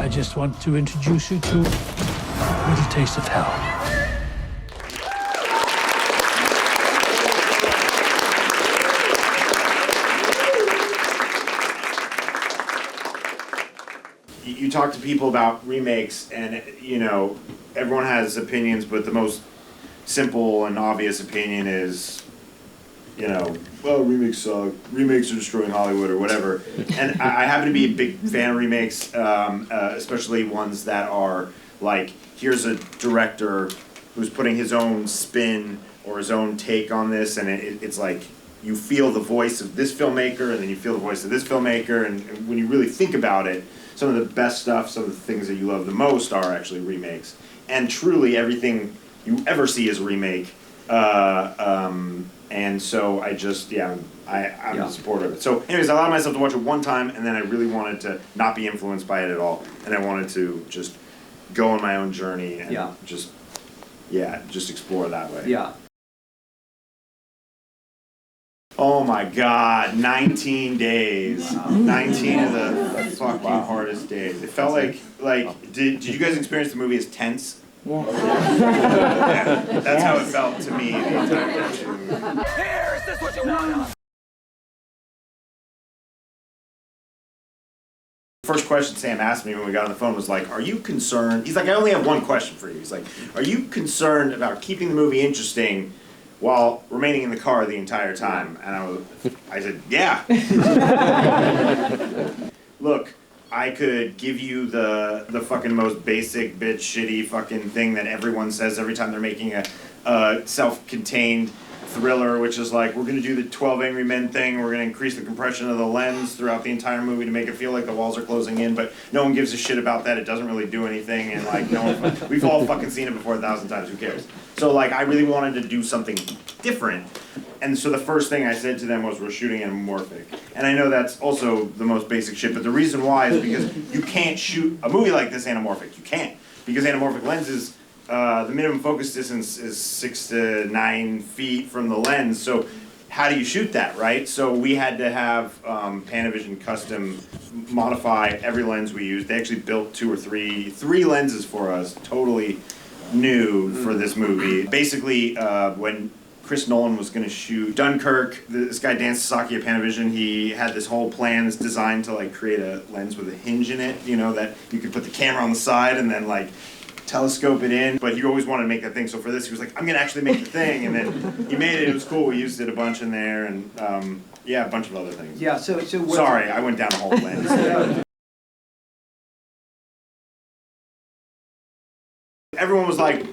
I just want to introduce you to a little taste of hell. You talk to people about remakes, and you know everyone has opinions, but the most simple and obvious opinion is, you know, well, remakes suck. Remakes are destroying Hollywood or whatever. And I happen to be a big fan of remakes, especially ones that are like, here's a director who's putting his own spin or his own take on this, and it's like you feel the voice of this filmmaker, and then you feel the voice of this filmmaker, and when you really think about it, some of the best stuff, some of the things that you love the most are actually remakes. And truly everything you ever see is a remake. And so I just, I'm a supporter of it. So anyways, I allowed myself to watch it one time, and then I really wanted to not be influenced by it at all. And I wanted to just go on my own journey and just explore that way. Yeah. Oh my God, 19 days. Wow. 19 of the fucking hardest days. It felt like did you guys experience the movie as tense? Yeah. That's how it felt to me the entire time. Here, is this what you want? First question Sam asked me when we got on the phone was like, are you concerned? He's like, I only have one question for you. He's like, are you concerned about keeping the movie interesting while remaining in the car the entire time? And I said, yeah. Look, I could give you the fucking most basic bitch shitty fucking thing that everyone says every time they're making a self-contained thriller, which is like, we're gonna do the 12 Angry Men thing, we're gonna increase the compression of the lens throughout the entire movie to make it feel like the walls are closing in, but no one gives a shit about that, it doesn't really do anything, and like, no one, we've all fucking seen it before 1,000 times, who cares? So like, I really wanted to do something different, and so the first thing I said to them was, we're shooting anamorphic. And I know that's also the most basic shit, but the reason why is because you can't shoot a movie like this anamorphic, you can't. Because anamorphic lenses, the minimum focus distance is 6 to 9 feet from the lens, so how do you shoot that, right? So we had to have Panavision Custom modify every lens we used. They actually built three lenses for us, totally new for this movie. Basically, when Chris Nolan was going to shoot Dunkirk, this guy Dan Sasaki at Panavision, he had this whole plan, this design to like create a lens with a hinge in it, you know, that you could put the camera on the side and then like telescope it in, but he always wanted to make that thing, so for this he was like, I'm gonna actually make the thing, and then he made it, it was cool, we used it a bunch in there, and yeah, a bunch of other things. Yeah, so sorry, I went down a whole lens. Everyone was like,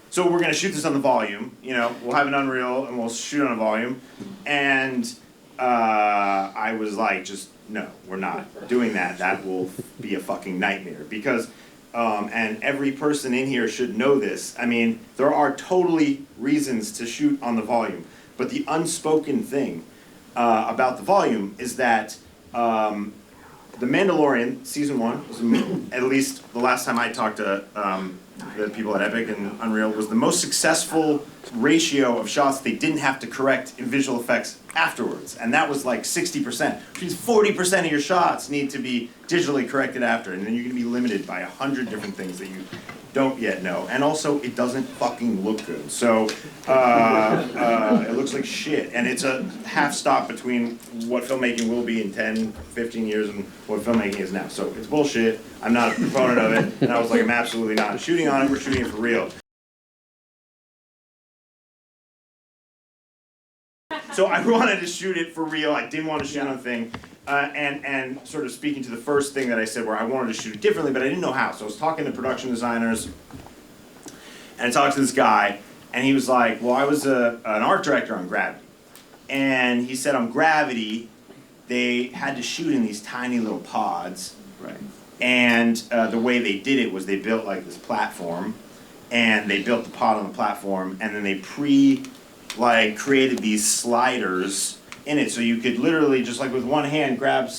so we're gonna shoot this on the volume, you know, we'll have an Unreal and we'll shoot on a volume, and I was like, just no, we're not doing that, that will be a fucking nightmare, because and every person in here should know this. I mean, there are totally reasons to shoot on the volume, but the unspoken thing about the volume is that The Mandalorian, season 1, was, at least the last time I talked to the people at Epic and Unreal, was the most successful ratio of shots they didn't have to correct in visual effects afterwards, and that was like 60%, which means 40% of your shots need to be digitally corrected after, and then you're going to be limited by 100 different things that you don't yet know, and also it doesn't fucking look good, so it looks like shit, and it's a half stop between what filmmaking will be in 10, 15 years and what filmmaking is now, so it's bullshit. I'm not a proponent of it, and I was like, I'm absolutely not shooting on it, we're shooting it for real. So I wanted to shoot it for real, I didn't want to shoot on a thing, and sort of speaking to the first thing that I said where I wanted to shoot it differently, but I didn't know how. So I was talking to production designers, and I talked to this guy, and he was like, well, I was an art director on Gravity. And he said on Gravity, they had to shoot in these tiny little pods. Right. And the way they did it was they built like this platform, and they built the pod on the platform, and then they created these sliders in it, so you could literally just like with one hand grab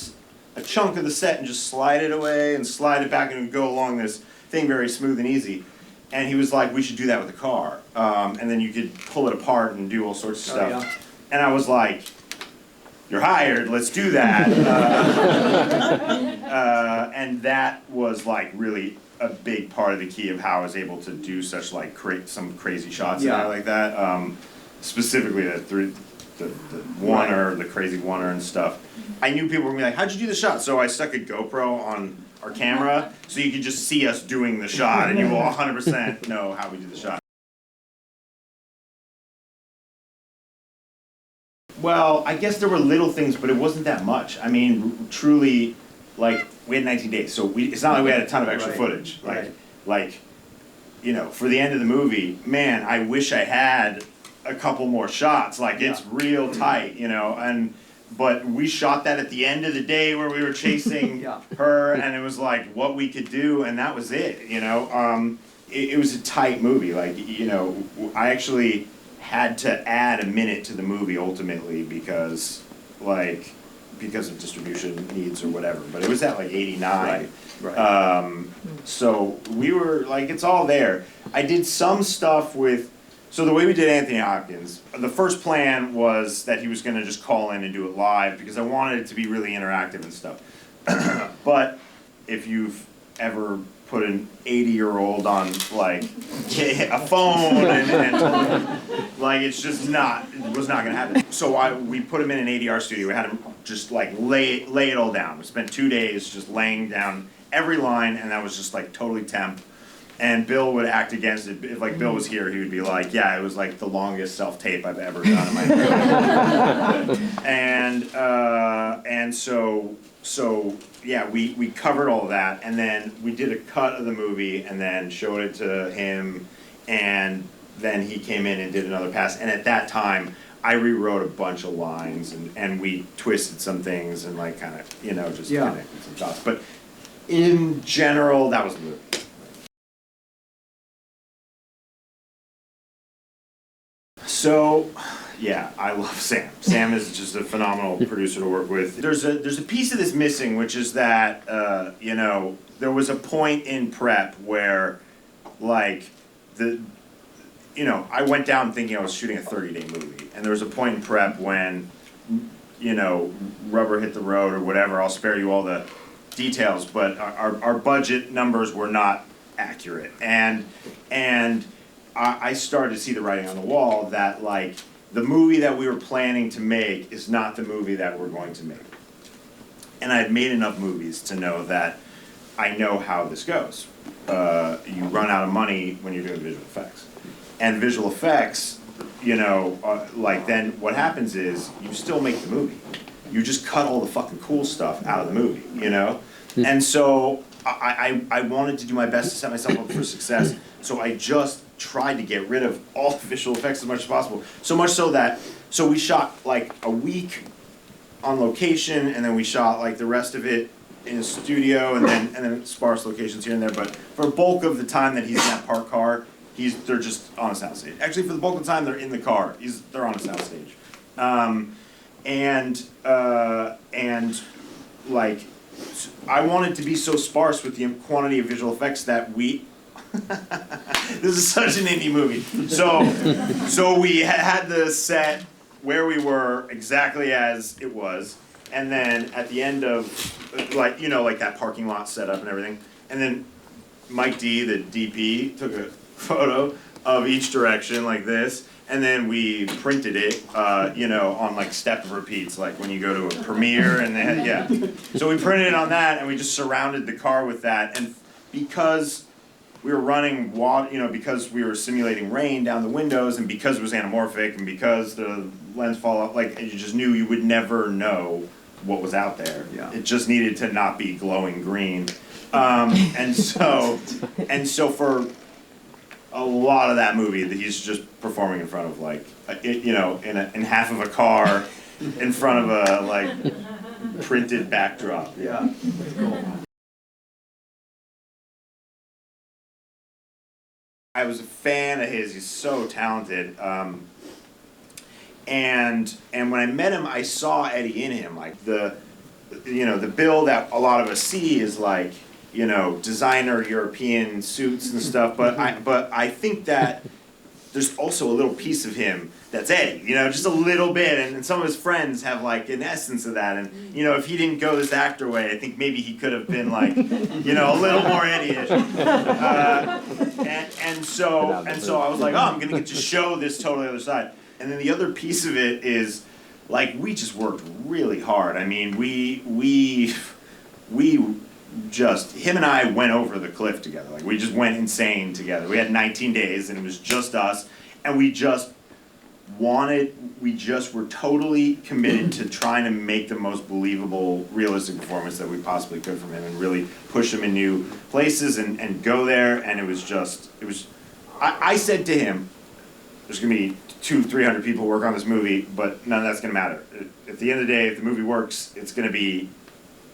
a chunk of the set and just slide it away and slide it back, and it would go along this thing very smooth and easy. And he was like, we should do that with the car, and then you could pull it apart and do all sorts of stuff. Yeah. And I was like, you're hired, let's do that. and that was like really a big part of the key of how I was able to do such like some crazy shots in there like that. Specifically the oneer, the crazy oneer and stuff. I knew people were gonna be like, how'd you do the shot? So I stuck a GoPro on our camera so you could just see us doing the shot and you will 100% know how we do the shot. Well, I guess there were little things, but it wasn't that much. I mean, truly, like, we had 19 days, so it's not like we had a ton of extra footage. Like, you know, for the end of the movie, man, I wish I had a couple more shots. Like, it's real tight, you know, but we shot that at the end of the day where we were chasing her, and it was like what we could do, and that was it, you know. It was a tight movie. Like, you know, I actually had to add a minute to the movie ultimately because of distribution needs or whatever. But it was at like 89. So we were like, it's all there. I did some stuff with, so the way we did Anthony Hopkins, the first plan was that he was gonna just call in and do it live because I wanted it to be really interactive and stuff. But if you've ever put an 80-year-old on like a phone and like it's just it was not gonna happen. So we put him in an ADR studio. We had him just like lay it all down. We spent 2 days just laying down every line, and that was just like totally temp. And Bill would act against it. If like Bill was here, he would be like, yeah, it was like the longest self-tape I've ever done in my career. And so yeah, we covered all of that, and then we did a cut of the movie, and then showed it to him, and then he came in and did another pass. And at that time, I rewrote a bunch of lines, and we twisted some things, and like kind of, you know, just connected some dots. But in general, that was the movie. So, yeah, I love Sam. Sam is just a phenomenal producer to work with. There's a piece of this missing, which is that you know, there was a point in prep where, like, you know, I went down thinking I was shooting a 30-day movie, and there was a point in prep when, you know, rubber hit the road or whatever. I'll spare you all the details, but our budget numbers were not accurate, and I started to see the writing on the wall that, like, the movie that we were planning to make is not the movie that we're going to make. And I had made enough movies to know that I know how this goes. You run out of money when you're doing visual effects. And visual effects, you know, like, then what happens is you still make the movie. You just cut all the fucking cool stuff out of the movie, you know? And so I wanted to do my best to set myself up for success, so I just tried to get rid of all the visual effects as much as possible. So much so that, so we shot like a week on location, and then we shot like the rest of it in a studio, and then sparse locations here and there. But for a bulk of the time that he's in that parked car, they're just on a soundstage. Actually, for the bulk of the time they're in the car, they're on a soundstage. And like, I wanted to be so sparse with the quantity of visual effects that this is such an indie movie. So we had the set where we were exactly as it was, and then at the end of, like, you know, like that parking lot setup and everything, and then Mike D, the DP, took a photo of each direction like this, and then we printed it, you know, on like step repeats, like when you go to a premiere, and then, So we printed it on that, and we just surrounded the car with that, and because we were running water, you know, because we were simulating rain down the windows, and because it was anamorphic, and because the lens fall off, like, you just knew you would never know what was out there. It just needed to not be glowing green. And so for a lot of that movie, he's just performing in front of, like, you know, in half of a car, in front of a, like, printed backdrop. Cool. I was a fan of his. He's so talented. And when I met him, I saw Eddie in him. Like, the Bill that a lot of us see is like, you know, designer European suits and stuff. But I think that there's also a little piece of him that's Eddie, you know, just a little bit, and some of his friends have like an essence of that, and you know, if he didn't go this actor way, I think maybe he could have been like, you know, a little more Eddie-ish. And so I was like, oh, I'm gonna get to show this totally other side. And then the other piece of it is, like, we just worked really hard. I mean, we just, him and I went over the cliff together. Like, we just went insane together. We had 19 days, and it was just us, and we just were totally committed to trying to make the most believable, realistic performance that we possibly could from him, and really push him in new places and go there. And I said to him, there's gonna be 200-300 people work on this movie, but none of that's gonna matter. At the end of the day, if the movie works, it's gonna be,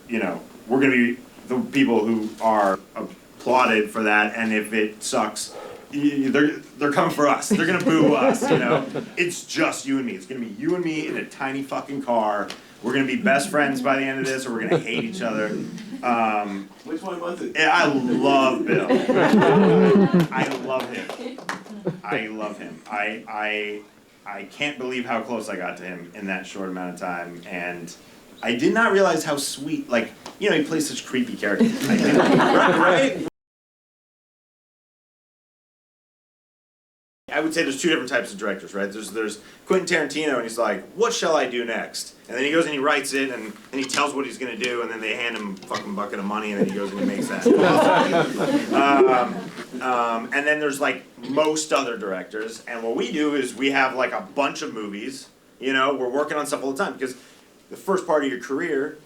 you know, we're gonna be the people who are applauded for that, and if it sucks, they're coming for us. They're gonna boo us, you know. It's just you and me. It's gonna be you and me in a tiny fucking car. We're gonna be best friends by the end of this, or we're gonna hate each other. Which one was it? I love Bill. I love him. I love him. I can't believe how close I got to him in that short amount of time, and I did not realize how sweet, like, you know, he plays such creepy characters. Right? I would say there's two different types of directors, right? There's Quentin Tarantino, and he's like, what shall I do next? And then he goes and he writes it, and he tells what he's gonna do, and then they hand him a fucking bucket of money, and then he goes and he makes that. And then there's like most other directors, and what we do is we have like a bunch of movies, you know, we're working on stuff all the time, because the first part of your career,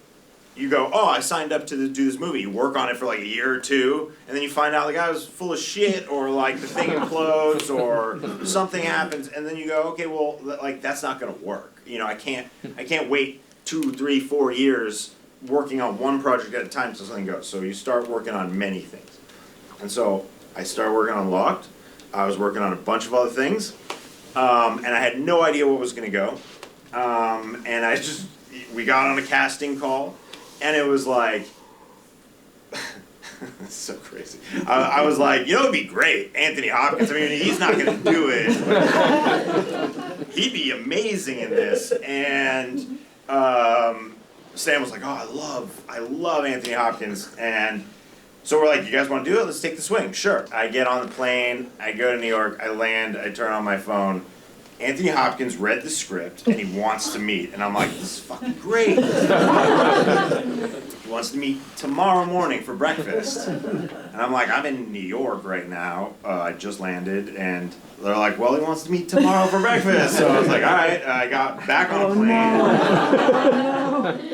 you go, oh, I signed up to do this movie. You work on it for like a year or two, and then you find out the guy was full of shit, or like the thing implodes, or something happens, and then you go, okay, well, like that's not gonna work. You know, I can't wait 2, 3, 4 years working on one project at a time till something goes. So you start working on many things, and so I started working on Locked. I was working on a bunch of other things, and I had no idea what was gonna go, and we got on a casting call. And it was like, it's so crazy. I was like, you know, it'd be great, Anthony Hopkins. I mean, he's not gonna do it, but he'd be amazing in this. And Sam was like, oh, I love Anthony Hopkins. And so we're like, you guys want to do it? Let's take the swing. Sure. I get on the plane. I go to New York. I land. I turn on my phone. Anthony Hopkins read the script, and he wants to meet. And I'm like, this is fucking great. He wants to meet tomorrow morning for breakfast. And I'm like, I'm in New York right now. I just landed. And they're like, well, he wants to meet tomorrow for breakfast. So I was like, all right. I got back on a plane.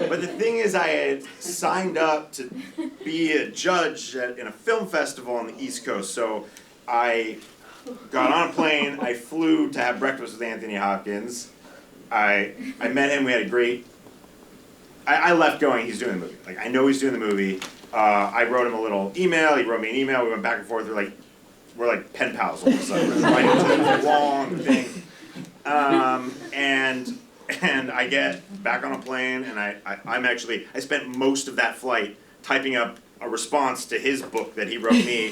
But the thing is, I had signed up to be a judge in a film festival on the East Coast. So I got on a plane, I flew to have breakfast with Anthony Hopkins. I met him, we had a great, I left going, he's doing the movie. Like, I know he's doing the movie. I wrote him a little email, he wrote me an email, we went back and forth, we're like pen pals all of a sudden. We're writing to a long thing. And I get back on a plane, and I spent most of that flight typing up a response to his book that he wrote me,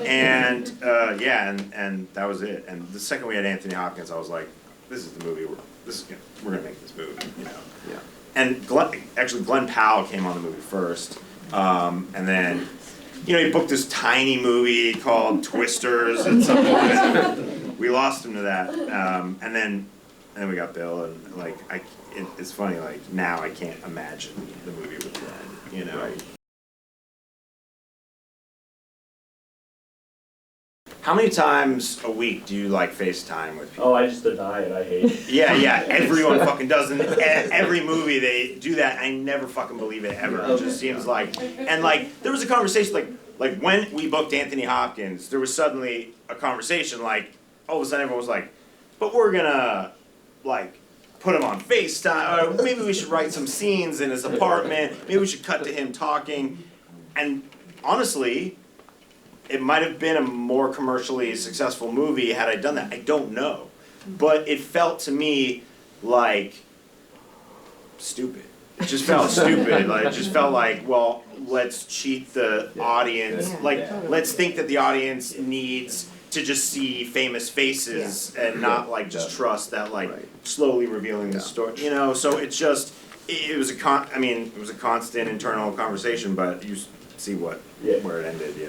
and and that was it. And the second we had Anthony Hopkins, I was like, this is the movie. We're gonna make this movie, you know. Yeah. And Glenn Powell came on the movie first, and then, you know, he booked this tiny movie called Twisters at some point. We lost him to that, and then we got Bill, and like it's funny, like now I can't imagine the movie with Glenn, you know. Right. How many times a week do you like FaceTime with people? Oh, I just deny it. I hate it. Yeah, everyone fucking does. And every movie they do that. I never fucking believe it ever. It just seems like, and like there was a conversation like when we booked Anthony Hopkins, there was suddenly a conversation like all of a sudden everyone was like, but we're gonna like put him on FaceTime, or maybe we should write some scenes in his apartment. Maybe we should cut to him talking. And honestly, it might have been a more commercially successful movie had I done that. I don't know. But it felt to me like stupid. It just felt stupid. Like, it just felt like, well, let's cheat the audience. Like, let's think that the audience needs to just see famous faces and not like just trust that like Right. slowly revealing the story, you know, so it's just, it was a it was a constant internal conversation, but you see what, Yeah. where it ended, yeah.